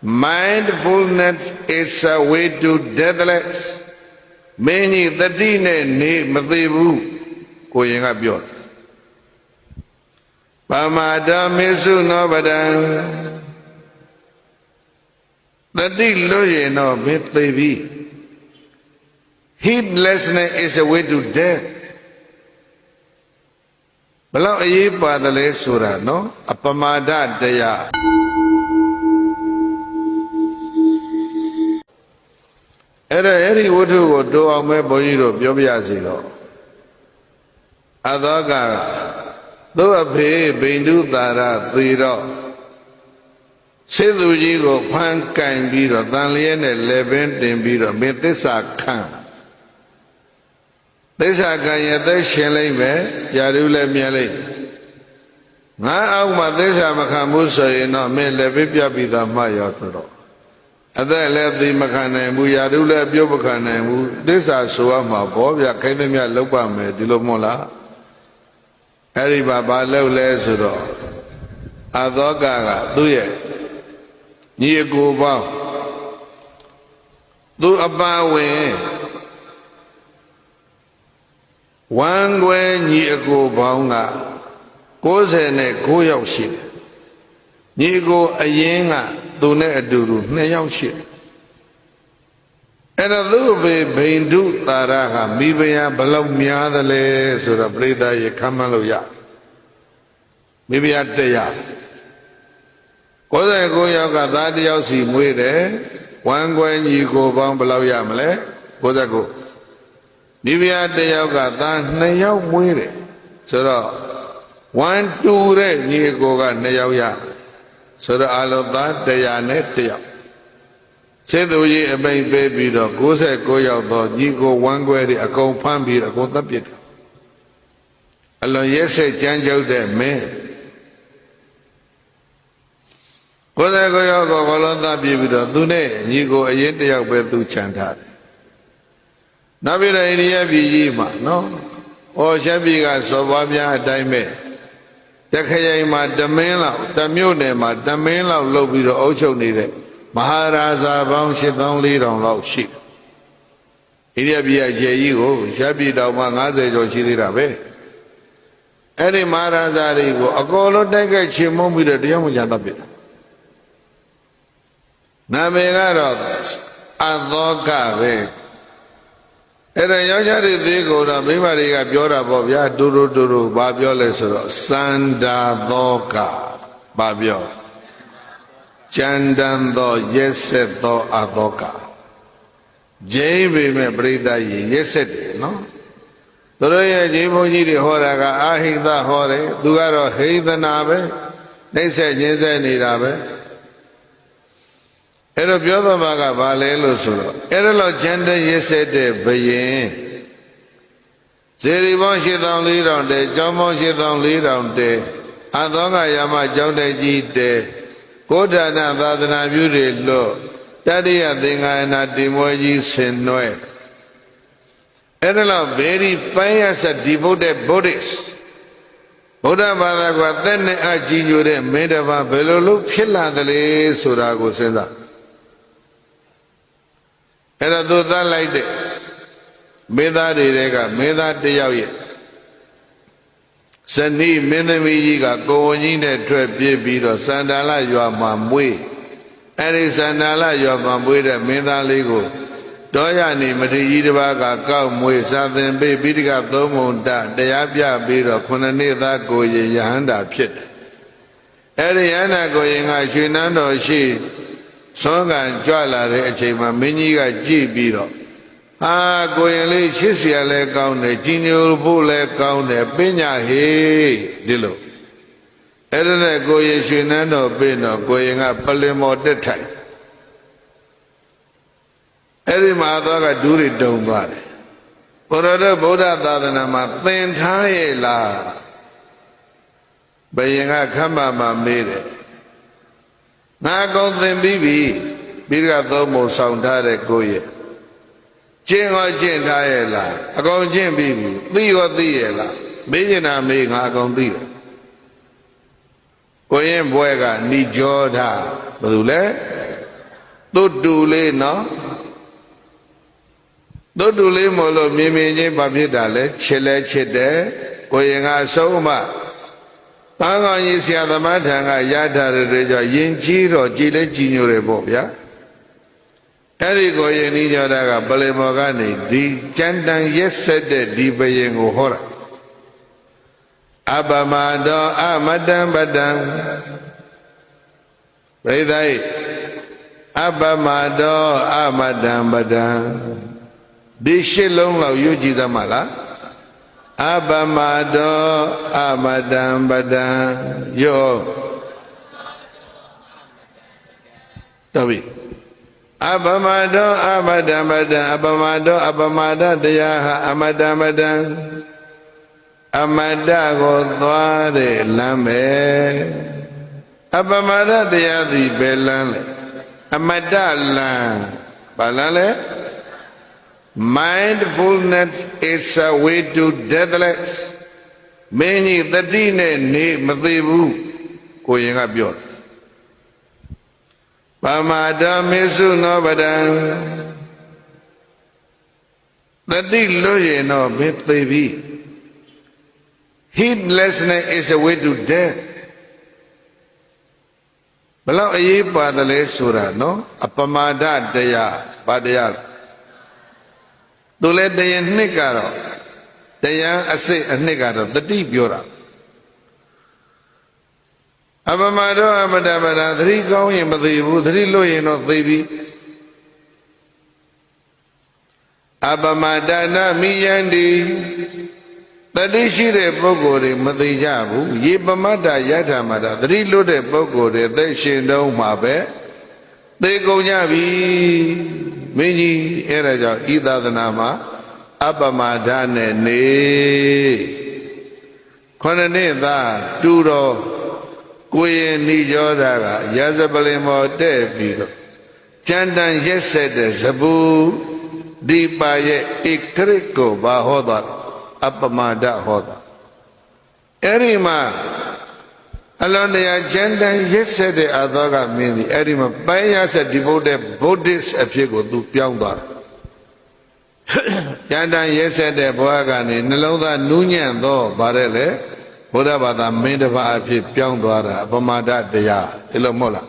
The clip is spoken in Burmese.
mindfulness is a way to deathless. Many the dine ne mathevu koyenga byor. Pamada mesu no badan. The di loye no methevi. Heedlessness is a way to death. Balaw ayi padale sura no apamada daya. Eri wudu ko doအောင်မဲ့ဘုန်းကြီးတို့ပြောပြရစီတော့အသောကသူ့အဖေဘိန္ဒုသာရသေတော့စေသူကြီးကိုဖမ်းကင်ပြီးတော့တန်လျက်နဲ့လေပင်တင်ပြီးတော့မင်းသစ္စာခံသစ္စာခံရသက်ရှင်လိုက်မယ်ယာရုလည်းမြင်လိုက်ငါအောက်မှာသစ္စာမခံဘူးဆိုရင်တော့မင်းလည်းပြပြပြီးသားမှရောဆိုတော့အသက်လည်းသိမခံနိုင်ဘူးယာရုလည်းပြုတ်မခံနိုင်ဘူးသစ္စာဆိုရမှာပေါ့ဗျခိုင်းသမျှလောက်ပါမယ်ဒီလိုမဟုတ်လားအဲ့ဒီဘာလောက်လဲဆိုတော့အသောကသူ့ရဲ့ညီအကိုပေါင်းသူအပါဝင်ဝမ်းကွယ်ညီအကိုပေါင်းက99ယောက်ရှိတယ်ညီအကိုအရင်ကသူနဲ့အတူတူ2ယောက်ရှိတယ်အဲ့တော့သူ့ဘေဘိန္ဒုသာရဟာမိဖုရားဘလောက်များသလဲဆိုတော့ပြိဿရေခမ်းမလို့ရမိဖုရား100 99ယောက်ကသား1ယောက်စီမွေးတယ်ဝမ်းကွယ်ညီကိုပေါင်းဘလောက်ရမလဲ99မိဖုရား1ယောက်ကသား2ယောက်မွေးတယ်ဆိုတော့1 2တဲ့ညီကိုက2ယောက်ရဆိုတော့အလုံးသား100နဲ့1ယောက်စေသူကြီးအမိန်ပေးပြီးတော့99ယောက်သောညီကိုဝမ်းကွယ်တွေအကုန်ဖမ်းပြီးအကုန်သတ်ပစ်တယ်အလွန်ရက်စက်ကြမ်းကြုတ်တဲ့မင်း99ယောက်ကိုဘလုံးသတ်ပြပြီးတော့သူနဲ့ညီကိုအရင်1ယောက်ပဲသူခြံထားတယ်နောက်ပြီးတော့အိန္ဒိယပြည်ကြီးမှာနော်ရှမ်းပြည်ကစော်ဘွားများအတိုင်းပဲတခရိုင်မှာတမင်းလောက်တမြို့နယ်မှာတမင်းလောက်လုပ်ပြီးတော့အုပ်ချုပ်နေတဲ့မဟာရာဇာပေါင်း8400လောက်ရှိအိန္ဒိယပြည်ရဲ့ကျေကြီးကိုရှမ်းပြည်တောင်မှ90ကျော်ရှိသေးတာပဲအဲ့ဒီမဟာရာဇာတွေကိုအကုန်လုံးတိုက်ခိုက်ချေမှုန်းပြီးတော့တရားမကြတတ်ပြီနာမည်ကတော့အသောကပဲအဲ့ဒါယောက်ျားတွေသေးကိုတော့မိန်းမတွေကပြောတာပေါ့ဗျာတူတူဘာပြောလဲဆိုတော့စန္ဒာသောကဘာပြောကျန်တန်သောရက်ဆက်သောအသောကဂျိမ်းပေမဲ့ပြိဿကြီးရက်ဆက်တယ်နော်သူတို့ရဲ့ဂျိမ်းဘုန်းကြီးတွေဟောတာကအာဟိတဟောတယ်သူကတော့ဟိသနာပဲနှိမ့်ဆက်ညှင်းဆဲနေတာပဲအဲ့တော့ပြောတော့မှာကဘာလဲလို့ဆိုတော့အဲ့ဒါလောက်ကျန်တဲ့ရက်ဆက်တဲ့ဘယင်ဇေရီပေါင်း8400တဲကျောင်းပေါင်း8400တဲအသောကယာမကျောင်းတိုက်ကြီးတဲကိုဋ္ဌာဏသာသနာပြုတွေလို့တတိယသင်္ဃာယနာတိမွေးကြီးဆင်နွဲအဲ့ဒါလောက် very pious devoted Buddhist ဗုဒ္ဓဘာသာကသက်နဲ့အကြည်ညိုတဲ့မင်းတစ်ပါးဘယ်လိုလုပ်ဖြစ်လာသလဲဆိုတာကိုစဉ်းစားအဲ့တော့သူသတ်လိုက်တဲ့မေသားတွေကမေသား1ယောက်ရဲ့ဇနီးမင်းသမီးကြီးကကိုဝန်ကြီးနဲ့ထွက်ပြေးပြီးတော့စန္ဒာလရွာမှာမွေးအဲ့ဒီစန္ဒာလရွာမှာမွေးတဲ့မင်းသားလေးကိုတောရနေမထေရကြီးတစ်ပါးကကောက်မွေးစာသင်ပေးပိဋကသုံးပုံတတရားပြပြီးတော့9နှစ်သားကိုရယဟန္တာဖြစ်တယ်အဲ့ဒီယဟန္တာကိုရင်ကရွှေနန်းတော်ရှိသွန်ကန်ကြွလာတဲ့အချိန်မှာမင်းကြီးကကြည့်ပြီးတော့ဟာကိုရင်လေးချစ်เสียလဲကောင်းတယ်ကြီးညိုဖို့လဲကောင်းတယ်ပညာဟေးဒီလိုအဲ့ဒါနဲ့ကိုရင်ရွှေနန်းတော်ပြင်တော့ကိုရင်ကပလင်မော်တက်ထိုင်အဲ့ဒီမှာသွားကဒူးတွေတုံသွားတယ်ဘုရားတော်ဗုဒ္ဓသာသနာမှာသင်ထားရဲ့လားဘယင်ကခမ်းမမေးတယ်ငါကောင်းသင်ပြီးပြီပြီးကသုံးပုံဆောင်ထားတဲ့ကိုရဲ့ကျင့်ရောကျင့်ထားရဲ့လားအကောင်ကျင့်ပြီးပြီသိရောသိရဲ့လားမေးချင်တာမေးငါအကောင်သိတယ်ကိုရင်ဘွဲကဏိကြောဓာဘယ်သူလဲ သုတ်တူလေးနော်သုတ်တူလေးမို့လို့မြင်မြင်ချင်းဘာဖြစ်တာလဲချစ်လဲချစ်တယ်ကိုရင်ကအဆုံးအမဘာကောင်းကြီးဆရာသမားထံကရထားတဲ့တွေကြောင့်ယဉ်ကျေးတော့ကြည်လဲကြည်ညိုတယ်ပေါ့ဗျာအဲ့ဒီကိုရင်ဤကြောတာကပလင်မော်ကနေဒီကြမ်းတန်ရက်ဆက်တဲ့ဒီဘယင်ကိုဟောတာအပမတောအမတံပတံပရိသတ်အပမတောအမတံပတံဒီရှစ်လုံးလောက်ယူကြည်သမှာလားအပမတောအမတံပတံယောတော်ပြီအပမတောအမတံပတံအပမတောအပမတတရားဟာအမတံပတံအမတကိုသွားတဲ့လမ်းပဲအပမတတရားသည်ဘယ်လမ်းလဲအမတလမ်းဘာလမ်းလဲ mindfulness is a way to deathless မင်းကြီးတတိနဲ့နေမသေးဘူးကိုရင်ကပြောတယ်ပမာဒမေစုနောပဒံတတိလို့ရင်တော့မင်းသေးပြီ heedlessness is a way to death ဘလောက်အရေးပါတယ်လဲဆိုတာနော်အပမာဒတရားဘာတရားလဲသူလည်းတရားနှစ်ကတော့တရားအစစ်အနှစ်ကတော့တတိပြောတာအပမာဒအမတပဒသတိကောင်းရင်မသေးဘူးသတိလွတ်ရင်တော့သေပြီအပမဒနာမိယန္တိတတိရှိတဲ့ပုဂ္ဂိုလ်တွေမသေးကြဘူးယေပမတ္တယထာမတ္တသတိလွတ်တဲ့ပုဂ္ဂိုလ်တွေသက်ရှင်တုံးမှာပဲသေကုန်ကြပြီမင်းကြီးအဲ့ဒါကြောင့်ဤသာသနာမှာအပမဒနဲ့နေခုနှစ်နှစ်သားတူတော်ကိုရင်ဤကြောတာကရာဇပလင်မော်တဲ့ပြီးတော့ကြမ်းတန်ရက်ဆက်တဲ့ဇဘူဒီပါရဲ့ဧကရစ်ကိုဘာဟောသွားအပမဒဟောတာအဲ့ဒီမှာအလွန်တရာကြမ်းတန်ရက်ဆက်တဲ့အသောကမင်းဒီအဲ့ဒီမှာပိုင်းရဆက်ဒီဗုဒ္ဓဗုဒ္ဓအဖြစ်ကိုသူပြောင်းသွားတယ်ကြမ်းတန်ရက်ဆက်တဲ့ဘဝကနေနှလုံးသားနူးညံ့သောဗါတဲ့လေဘုရားဘာသာမင်းတစ်ပါးအဖြစ်ပြောင်းသွားတာအပမဒတရားဒီလိုမဟုတ်လား